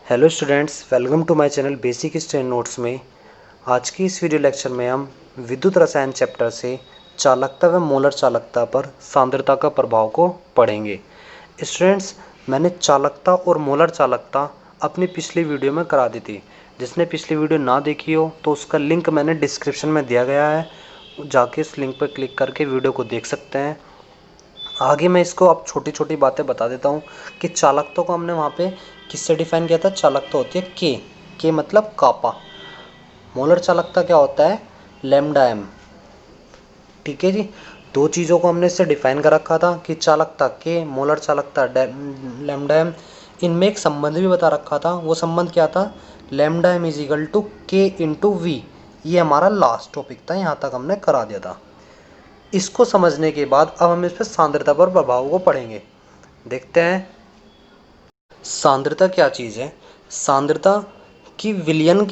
Hello students, welcome to my channel basic history notes में। आज की इस वीडियो लेक्चर में हम विद्युत रसायन चैप्टर से चालकता व मोलर चालकता पर सांद्रता का प्रभाव को पढ़ेंगे। स्टूडेंट्स, मैंने चालकता और मोलर चालकता अपनी पिछली वीडियो में करा दी थी। जिसने पिछली वीडियो ना देखी हो तो उसका लिंक मैंने डिस्क्रिप्शन में दिया गया है, जाके उस लिंक पर क्लिक करके वीडियो को देख सकते हैं। आगे मैं इसको अब छोटी छोटी बातें बता देता हूँ कि चालकता को हमने वहाँ पे किससे डिफाइन किया था। चालकता होती है के मतलब कापा। मोलर चालकता क्या होता है, लैम्डा एम। ठीक है जी, दो चीज़ों को हमने इससे डिफाइन कर रखा था कि चालकता के, मोलर चालकता लैम्डा एम। इनमें एक संबंध भी बता रखा था। वो संबंध क्या था, lambda M is equal to K into V. ये हमारा लास्ट टॉपिक था, यहाँ तक हमने करा दिया था। इसको समझने के बाद अब हम इस पर सांद्रता पर प्रभाव को पढ़ेंगे। देखते हैं सांद्रता क्या चीज़ है। सांद्रता की विलयन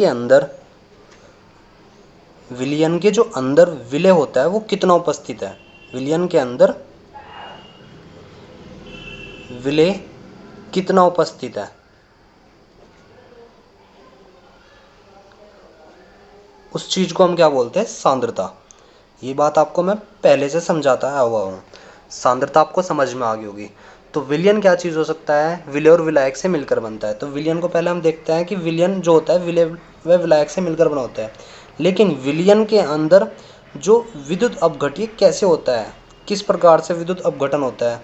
के जो अंदर विलय होता है वो कितना उपस्थित है। विलयन के अंदर विलय कितना उपस्थित है, उस चीज को हम क्या बोलते हैं, सांद्रता। ये बात आपको मैं पहले से समझाता आया हुआ हूँ, सांद्रता आपको समझ में आ गई होगी। तो विलयन क्या चीज़ हो सकता है, विलय और विलायक से मिलकर बनता है। तो विलयन को पहले हम देखते हैं कि विलयन जो होता है विलय व विलायक से मिलकर बना होता है। लेकिन विलयन के अंदर जो विद्युत अपघट्य कैसे होता है, किस प्रकार से विद्युत अपघटन होता है।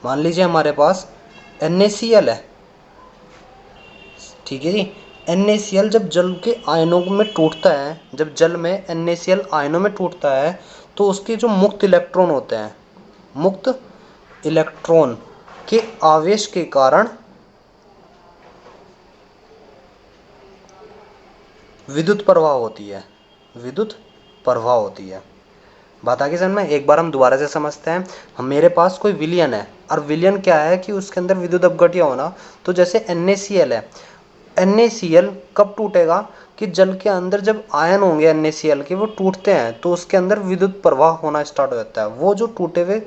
मान लीजिए हमारे पास NaCl है, ठीक है जी। NaCl जब जल के आयनों में टूटता है, जब जल में NaCl आयनों में टूटता है तो उसके जो मुक्त इलेक्ट्रॉन होते हैं, मुक्त इलेक्ट्रॉन के आवेश के कारण विद्युत प्रवाह होती है, विद्युत प्रवाह होती है। बात आगे समझ में, एक बार हम दोबारा से समझते हैं। हम मेरे पास कोई विलयन है और विलयन क्या है कि उसके अंदर विद्युत अपघट्य होना। तो जैसे NaCl है, NaCl कब टूटेगा कि जल के अंदर जब आयन होंगे NaCl के, वो टूटते हैं तो उसके अंदर विद्युत प्रवाह होना स्टार्ट हो जाता है। वो जो टूटे हुए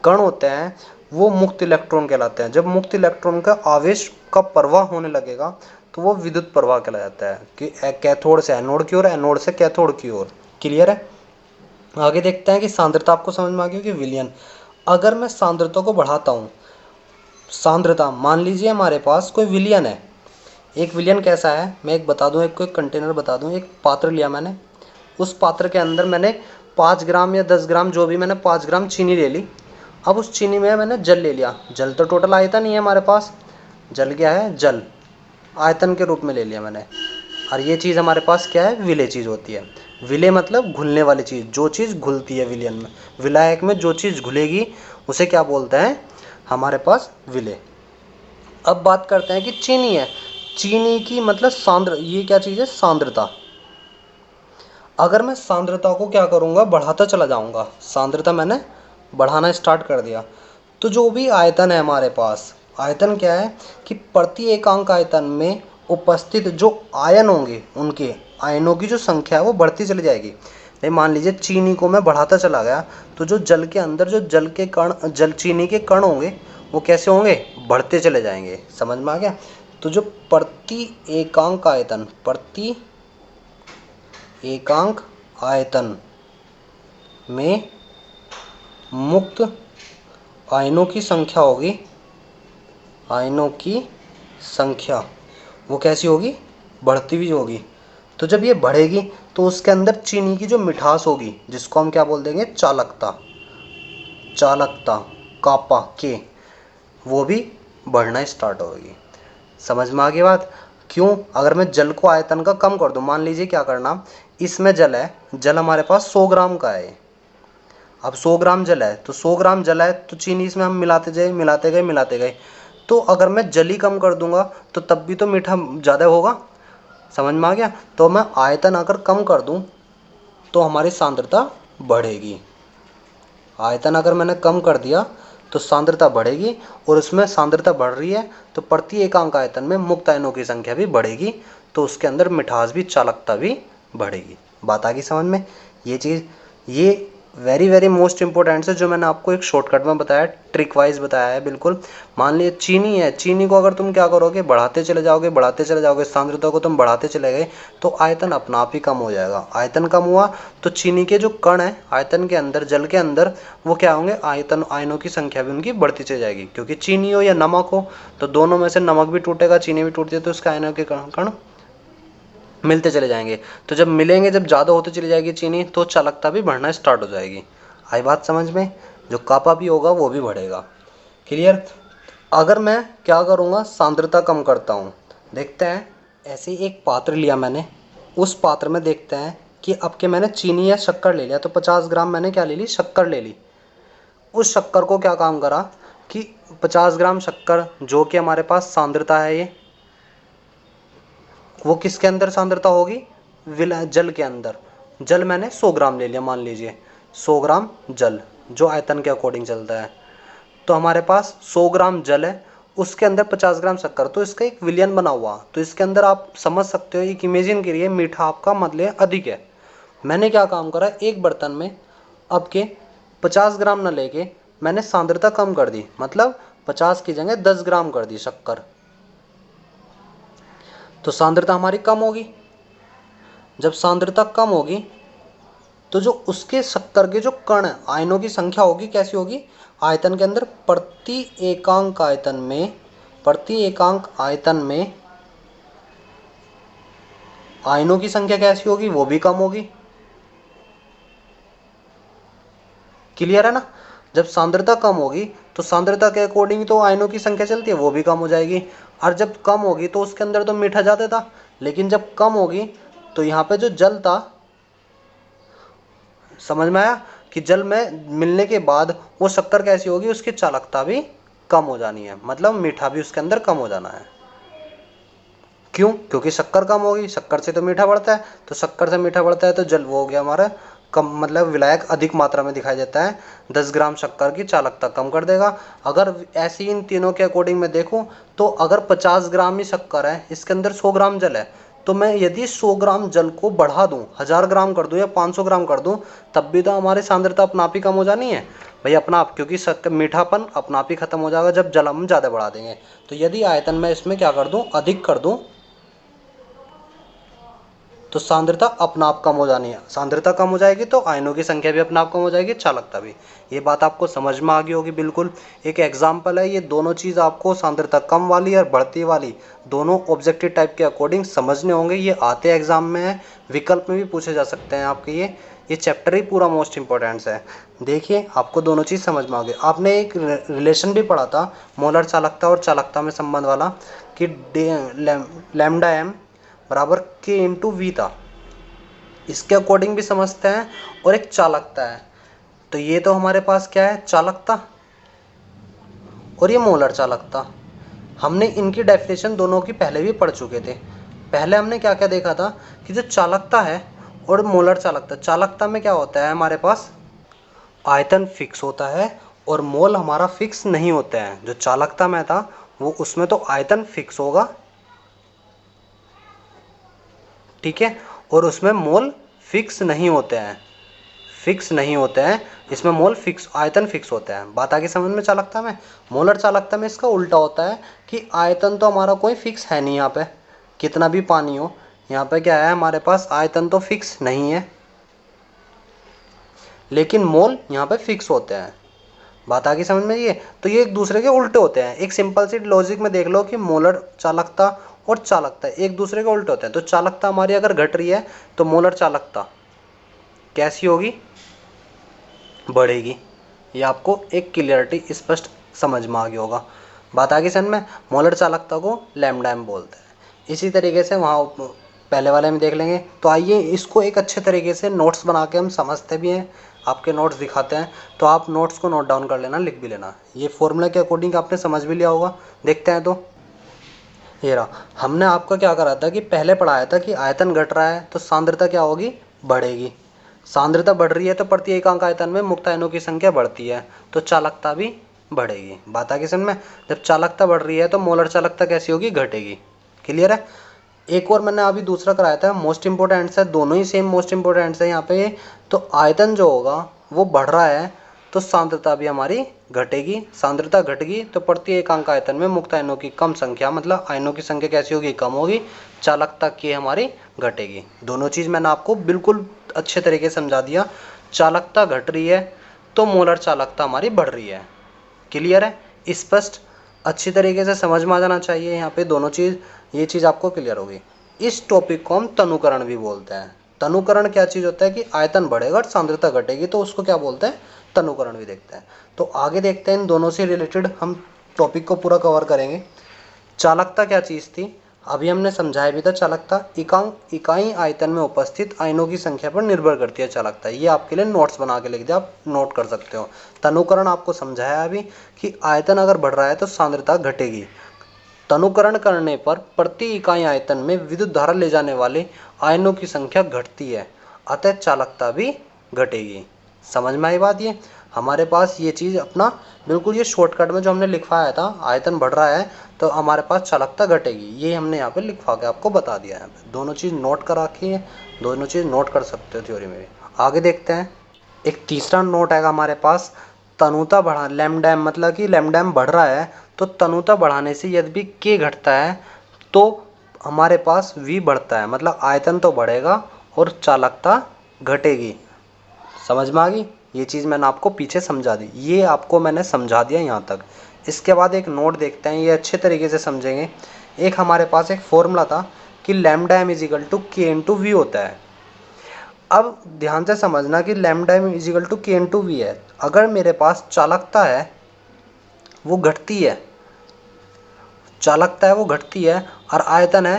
कण होते हैं वो मुक्त इलेक्ट्रॉन कहलाते हैं। जब मुक्त इलेक्ट्रॉन का आवेश का प्रवाह होने लगेगा तो वो विद्युत प्रवाह कहलाता है कि कैथोड से एनोड की ओर, एनोड से कैथोड की ओर। क्लियर है। आगे देखते हैं कि सांद्रता आपको समझ में आ गई कि विलयन। अगर मैं सांद्रता को बढ़ाता हूँ, सांद्रता मान लीजिए हमारे पास कोई विलयन है। एक विलयन कैसा है, मैं एक बता दूं, एक कोई कंटेनर बता दूं। एक पात्र लिया मैंने, उस पात्र के अंदर मैंने 5 ग्राम या 10 ग्राम, जो भी, मैंने 5 ग्राम चीनी ले ली। अब उस चीनी में मैंने जल ले लिया। जल तो टोटल आयतन नहीं है हमारे पास, जल क्या है, जल आयतन के रूप में ले लिया मैंने। और ये चीज़ हमारे पास क्या है, विलय चीज़ होती है। विलय मतलब घुलने वाली चीज़, जो चीज़ घुलती है विलयन में। विलायक में जो चीज़ घुलेगी उसे क्या बोलते हैं हमारे पास, विलय। अब बात करते हैं कि चीनी है। चीनी की मतलब सांद्र, ये क्या चीज़ है, सांद्रता। अगर मैं सांद्रता को क्या करूँगा, बढ़ाता चला जाऊँगा। सांद्रता मैंने बढ़ाना स्टार्ट कर दिया तो जो भी आयतन है हमारे पास, आयतन क्या है कि प्रति एकांक आयतन में उपस्थित जो आयन होंगे, उनके आयनों की जो संख्या है वो बढ़ती चली जाएगी। नहीं, मान लीजिए चीनी को मैं बढ़ाता चला गया तो जो जल के अंदर जो जल के कण, जल चीनी के कण होंगे वो कैसे होंगे, बढ़ते चले जाएंगे। समझ में आ गया। तो जो प्रति एकांक आयतन, प्रति एकांक आयतन में मुक्त आयनों की संख्या होगी, आयनों की संख्या वो कैसी होगी, बढ़ती हुई होगी। तो जब ये बढ़ेगी तो उसके अंदर चीनी की जो मिठास होगी, जिसको हम क्या बोल देंगे, चालकता, चालकता कापा के, वो भी बढ़ना स्टार्ट होगी। समझ में आ गई बात। क्यों, अगर मैं जल को आयतन का कम कर दूं, मान लीजिए क्या करना, इसमें जल है, जल हमारे पास 100 ग्राम का है। अब 100 ग्राम जल है तो 100 ग्राम जल है तो चीनी इसमें हम मिलाते जाए, मिलाते गए, मिलाते गए। तो अगर मैं जल ही कम कर दूंगा तो तब भी तो मीठा ज़्यादा होगा। समझ में आ गया। तो मैं आयतन अगर कम कर दूं तो हमारी सांद्रता बढ़ेगी। आयतन अगर मैंने कम कर दिया तो सांद्रता बढ़ेगी, और उसमें सांद्रता बढ़ रही है तो प्रति एकांक आयतन में मुक्त आयनों की संख्या भी बढ़ेगी, तो उसके अंदर मिठास भी, चालकता भी बढ़ेगी। बात आ गई समझ में। ये चीज़, ये वेरी वेरी मोस्ट इंपॉर्टेंट है, जो मैंने आपको एक शॉर्टकट में बताया, ट्रिक वाइज बताया है बिल्कुल। मान लीजिए चीनी है, चीनी को अगर तुम क्या करोगे, बढ़ाते चले जाओगे, सांद्रता को तुम बढ़ाते चले गए, तो आयतन अपना आप ही कम हो जाएगा। आयतन कम हुआ तो चीनी के जो कण है आयतन के अंदर, जल के अंदर, वो क्या होंगे, आयनों की संख्या भी उनकी बढ़ती चली जाएगी। क्योंकि चीनी हो या नमक हो, तो दोनों में से नमक भी टूटेगा, चीनी भी टूटती है, तो उसके आयनों के कण मिलते चले जाएंगे। तो जब मिलेंगे, जब ज़्यादा होती चली जाएगी चीनी, तो चालकता भी बढ़ना स्टार्ट हो जाएगी। आई बात समझ में? जो कापा भी होगा वो भी बढ़ेगा। क्लियर? अगर मैं क्या करूँगा, सांद्रता कम करता हूँ, देखते हैं, ऐसे ही एक पात्र लिया मैंने, उस पात्र में देखते हैं कि अब के मैंने चीनी या शक्कर ले लिया, तो 50 ग्राम मैंने क्या ले ली, शक्कर ले ली। उस शक्कर को क्या काम करा कि 50 ग्राम शक्कर, जो कि हमारे पास सांद्रता है, ये वो किसके अंदर सांद्रता होगी, जल के अंदर। जल मैंने 100 ग्राम ले लिया, मान लीजिए 100 ग्राम जल, जो आयतन के अकॉर्डिंग चलता है। तो हमारे पास 100 ग्राम जल है, उसके अंदर 50 ग्राम शक्कर, तो इसका एक विलयन बना हुआ। तो इसके अंदर आप समझ सकते हो, एक इमेजिन करिए, मीठा आपका मतलब अधिक है। मैंने क्या काम करा, एक बर्तन में अब के 50 ग्राम न लेके मैंने सांद्रता कम कर दी, मतलब 50 की जगह 10 ग्राम कर दी शक्कर। तो सांद्रता हमारी कम होगी। जब सांद्रता कम होगी तो जो उसके शक्कर के जो कण है, आयनों की संख्या होगी, कैसी होगी, आयतन के अंदर प्रति एकांक आयतन में आयनों की संख्या कैसी होगी, वो भी कम होगी। क्लियर है ना? जब सांद्रता कम होगी तो सांद्रता के अकॉर्डिंग तो आयनों की संख्या चलती है, वो भी कम हो जाएगी। और जब कम होगी तो उसके अंदर तो मीठा ज़्यादा था, लेकिन जब कम होगी तो यहाँ पे जो जल था, समझ में आया कि जल में मिलने के बाद वो शक्कर कैसी होगी, उसकी चालकता भी कम हो जानी है, मतलब मीठा भी उसके अंदर कम हो जाना है। क्यों? क्योंकि शक्कर कम होगी, शक्कर से तो मीठा बढ़ता है, तो शक्कर से मीठा बढ़ता है तो जल वो हो गया हमारा कम, मतलब विलायक अधिक मात्रा में दिखाई देता है। 10 ग्राम शक्कर की चालकता कम कर देगा। अगर ऐसे ही इन तीनों के अकॉर्डिंग मैं देखूं, तो अगर 50 ग्राम ही शक्कर है, इसके अंदर 100 ग्राम जल है, तो मैं यदि 100 ग्राम जल को बढ़ा दूं, 1000 ग्राम कर दूं या 500 ग्राम कर दूं, तब भी तो हमारी सांद्रता अपना आप ही कम हो जानी है भाई, अपना आप, क्योंकि शक्कर मीठापन अपना आप ही खत्म हो जाएगा जब जल हम ज़्यादा बढ़ा देंगे। तो यदि आयतन में इसमें क्या कर दूं, अधिक कर दूं, तो सांद्रता अपना आप कम हो जानी है। सांद्रता कम हो जाएगी तो आयनों की संख्या भी अपना आप कम हो जाएगी, चालकता भी। ये बात आपको समझ में आ गई होगी बिल्कुल। एक एग्जाम्पल है, ये दोनों चीज़ आपको सांद्रता कम वाली और बढ़ती वाली दोनों ऑब्जेक्टिव टाइप के अकॉर्डिंग समझने होंगे। ये आते एग्जाम में है, विकल्प में भी पूछे जा सकते हैं आपके। ये चैप्टर ही पूरा मोस्ट इंपॉर्टेंट है। देखिए, आपको दोनों चीज़ समझ में आ गई। आपने एक रिलेशन भी पढ़ा था मोलर चालकता और चालकता में संबंध वाला, कि लैम्डा एम बराबर के इंटू वी था। इसके अकॉर्डिंग भी समझते हैं। और एक चालकता है, तो ये तो हमारे पास क्या है, चालकता, और ये मोलर चालकता। हमने इनकी डेफिनेशन दोनों की पहले भी पढ़ चुके थे। पहले हमने क्या क्या देखा था कि जो चालकता है और मोलर चालकता, चालकता में क्या होता है, हमारे पास आयतन फिक्स होता है और मोल हमारा फिक्स नहीं होता है। जो चालकता में था वो, उसमें तो आयतन फिक्स होगा, ठीक है, और उसमें मोल फिक्स नहीं होते हैं, फिक्स नहीं होते हैं। इसमें मोल फिक्स, आयतन फिक्स होता है। बात आगे समझ में? चालकता में। मोलर चालकता में इसका उल्टा होता है कि आयतन तो हमारा कोई फिक्स है नहीं, यहाँ पे कितना भी पानी हो, यहाँ पे क्या है, हमारे पास आयतन तो फिक्स नहीं है, लेकिन मोल यहाँ पे फिक्स होते हैं। बात आगे समझ में? ये तो ये एक दूसरे के उल्टे होते हैं। एक सिंपल सी लॉजिक में देख लो कि मोलर चालकता और चालकता एक दूसरे के उल्टे होते हैं। तो चालकता हमारी अगर घट रही है तो मोलर चालकता कैसी होगी, बढ़ेगी। ये आपको एक क्लियरिटी स्पष्ट समझ में आ गया होगा। बात आगे समझ में? मोलर चालकता को लैम्डा एम बोलते हैं। इसी तरीके से वहाँ पहले वाले में देख लेंगे। तो आइए इसको एक अच्छे तरीके से नोट्स बना के हम समझते भी हैं, आपके नोट्स दिखाते हैं, तो आप नोट्स को नोट डाउन कर लेना, लिख भी लेना। ये फॉर्मूला के अकॉर्डिंग आपने समझ भी लिया होगा। देखते हैं, तो ये रहा। हमने आपका क्या करा था कि पहले पढ़ाया था कि आयतन घट रहा है तो सांद्रता क्या होगी, बढ़ेगी। सांद्रता बढ़ रही है तो प्रति एकांक आयतन में मुक्त आयनों की संख्या बढ़ती है, तो चालकता भी बढ़ेगी। बात आगे समझ में? जब चालकता बढ़ रही है तो मोलर चालकता कैसी होगी, घटेगी। क्लियर है? एक और मैंने अभी दूसरा कराया था, मोस्ट इंपोर्टेंट है, दोनों ही सेम मोस्ट इंपोर्टेंट है यहाँ पे। तो आयतन जो होगा वो बढ़ रहा है तो सांद्रता भी हमारी घटेगी। सांद्रता घटेगी तो प्रति एकांक आयतन में मुक्त आयनों की कम संख्या, मतलब आयनों की संख्या कैसी होगी, कम होगी। चालकता की हमारी घटेगी। दोनों चीज़ मैंने आपको बिल्कुल अच्छे तरीके से समझा दिया। चालकता घट रही है तो मोलर चालकता हमारी बढ़ रही है। क्लियर है, स्पष्ट, अच्छी तरीके से समझ में आ जाना चाहिए। यहाँ पे दोनों चीज़, ये चीज़ आपको क्लियर होगी। इस टॉपिक को हम तनुकरण भी बोलते हैं। तनुकरण क्या चीज़ होता है कि आयतन बढ़ेगा और सांद्रता घटेगी, तो उसको क्या बोलते हैं, तनुकरण भी देखते हैं। तो आगे देखते हैं, इन दोनों से रिलेटेड हम टॉपिक को पूरा कवर करेंगे। चालकता क्या चीज़ थी, अभी हमने समझाया भी था। चालकता इकाई आयतन में उपस्थित आयनों की संख्या पर निर्भर करती है चालकता। ये आपके लिए नोट्स बना के लिख दिया, आप नोट कर सकते हो। तनुकरण आपको समझाया अभी कि आयतन अगर बढ़ रहा है तो सांद्रता घटेगी। तनुकरण करने पर प्रति इकाई आयतन में विद्युत धारा ले जाने वाले आयनों की संख्या घटती है, अतः चालकता भी घटेगी। समझ में आई बात। ये हमारे पास ये चीज़ अपना बिल्कुल ये शॉर्टकट में जो हमने लिखवाया था, आयतन बढ़ रहा है तो हमारे पास चालकता घटेगी, ये हमने यहाँ पे लिखवा के आपको बता दिया है। दोनों चीज़ नोट कर रखी है, दोनों चीज़ नोट कर सकते हो थ्योरी में भी। आगे देखते हैं, एक तीसरा नोट है हमारे पास, तनुता बढ़ा लैम्डा, मतलब कि लैम्डा बढ़ रहा है तो तनुता बढ़ाने से यदि के घटता है तो हमारे पास v बढ़ता है, मतलब आयतन तो बढ़ेगा और चालकता घटेगी। समझ में आ गई, ये चीज़ मैंने आपको पीछे समझा दी, ये आपको मैंने समझा दिया यहाँ तक। इसके बाद एक नोट देखते हैं, ये अच्छे तरीके से समझेंगे। एक हमारे पास एक फॉर्मूला था कि lambda M is equal to K into we होता है। अब ध्यान से समझना कि lambda M is equal to K into we है। अगर मेरे पास चालकता है वो घटती है, चालकता है वो घटती है और आयतन है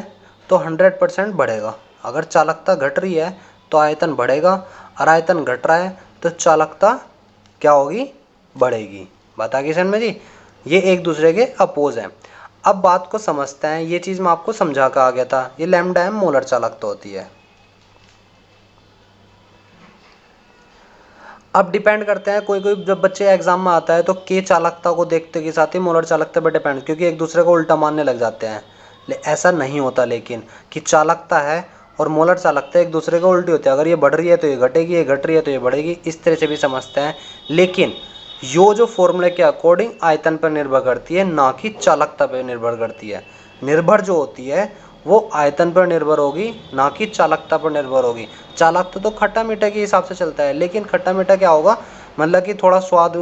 तो 100% बढ़ेगा। अगर चालकता घट रही है तो आयतन बढ़ेगा और आयतन घट रहा है तो चालकता क्या होगी, बढ़ेगी। बात आगे समझ में जी, ये एक दूसरे के अपोज हैं। अब बात को समझते हैं, ये चीज़ मैं आपको समझा कर आ गया था। ये लैम्डा एम मोलर चालकता होती है। अब डिपेंड करते हैं, कोई कोई जब बच्चे एग्जाम में आता है तो के चालकता को देखते के साथ ही मोलर चालकता पर डिपेंड, क्योंकि एक दूसरे को उल्टा मानने लग जाते हैं। ऐसा नहीं होता लेकिन कि चालकता है और मोलर चालकता एक दूसरे को उल्टी होती है। अगर ये बढ़ रही है तो ये घटेगी, ये घट रही है तो ये बढ़ेगी, इस तरह से भी समझते हैं। लेकिन यो जो फॉर्मूले के अकॉर्डिंग आयतन पर निर्भर करती है, ना कि चालकता पर निर्भर करती है। निर्भर जो होती है वो आयतन पर निर्भर होगी, ना कि चालकता पर निर्भर होगी। चालकता तो खट्टा मीठा के हिसाब से चलता है, लेकिन खट्टा मीठा क्या होगा, मतलब कि थोड़ा स्वाद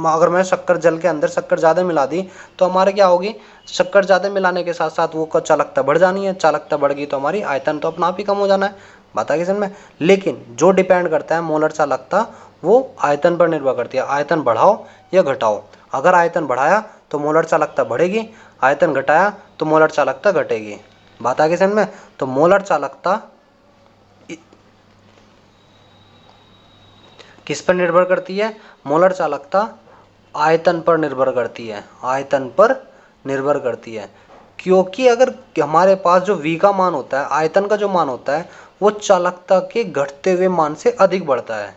अगर मैं शक्कर जल के अंदर शक्कर ज़्यादा मिला दी तो हमारे क्या होगी, शक्कर ज़्यादा मिलाने के साथ साथ वो चालकता बढ़ जानी है। चालकता बढ़ गई तो हमारी आयतन तो अपना आप ही कम हो जाना है। बात आगे समझ में। लेकिन जो डिपेंड करता है मोलर चालकता, वो आयतन पर निर्भर करती है। आयतन बढ़ाओ या घटाओ, अगर आयतन बढ़ाया तो मोलर चालकता बढ़ेगी, आयतन घटाया तो मोलर चालकता घटेगी। बात आगे समझ में। तो मोलर चालकता किस पर निर्भर करती है, मोलर चालकता आयतन पर निर्भर करती है, आयतन पर निर्भर करती है। क्योंकि अगर हमारे पास जो v का मान होता है, आयतन का जो मान होता है, वो चालकता के घटते हुए मान से अधिक बढ़ता है।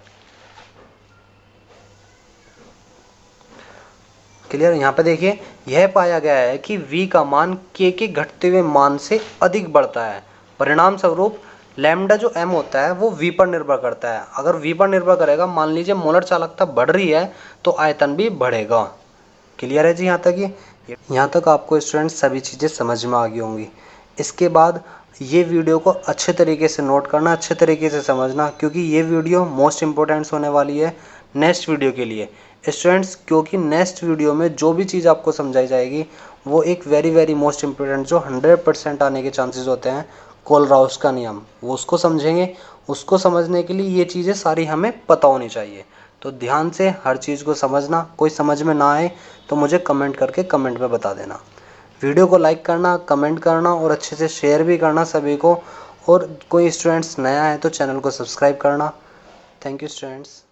क्लियर, यहाँ पे देखिए, यह पाया गया है कि v का मान k के घटते हुए मान से अधिक बढ़ता है। परिणाम स्वरूप लैम्डा जो m होता है वो v पर निर्भर करता है। अगर v पर निर्भर करेगा, मान लीजिए मोलर चालकता बढ़ रही है तो आयतन भी बढ़ेगा। क्लियर है जी यहाँ तक। यहाँ तक आपको स्टूडेंट्स सभी चीज़ें समझ में आ गई होंगी। इसके बाद ये वीडियो को अच्छे तरीके से नोट करना, अच्छे तरीके से समझना, क्योंकि ये वीडियो मोस्ट इम्पोर्टेंट होने वाली है नेक्स्ट वीडियो के लिए स्टूडेंट्स। क्योंकि नेक्स्ट वीडियो में जो भी चीज़ आपको समझाई जाएगी वो एक वेरी मोस्ट इम्पोर्टेंट, जो 100% आने के चांसेस होते हैं, कोलराउस का नियम, वो उसको समझेंगे। उसको समझने के लिए ये चीज़ें सारी हमें पता होनी चाहिए। तो ध्यान से हर चीज़ को समझना। कोई समझ में ना आए तो मुझे कमेंट करके कमेंट में बता देना। वीडियो को लाइक करना, कमेंट करना और अच्छे से शेयर भी करना सभी को। और कोई स्टूडेंट्स नया है तो चैनल को सब्सक्राइब करना। Thank you students.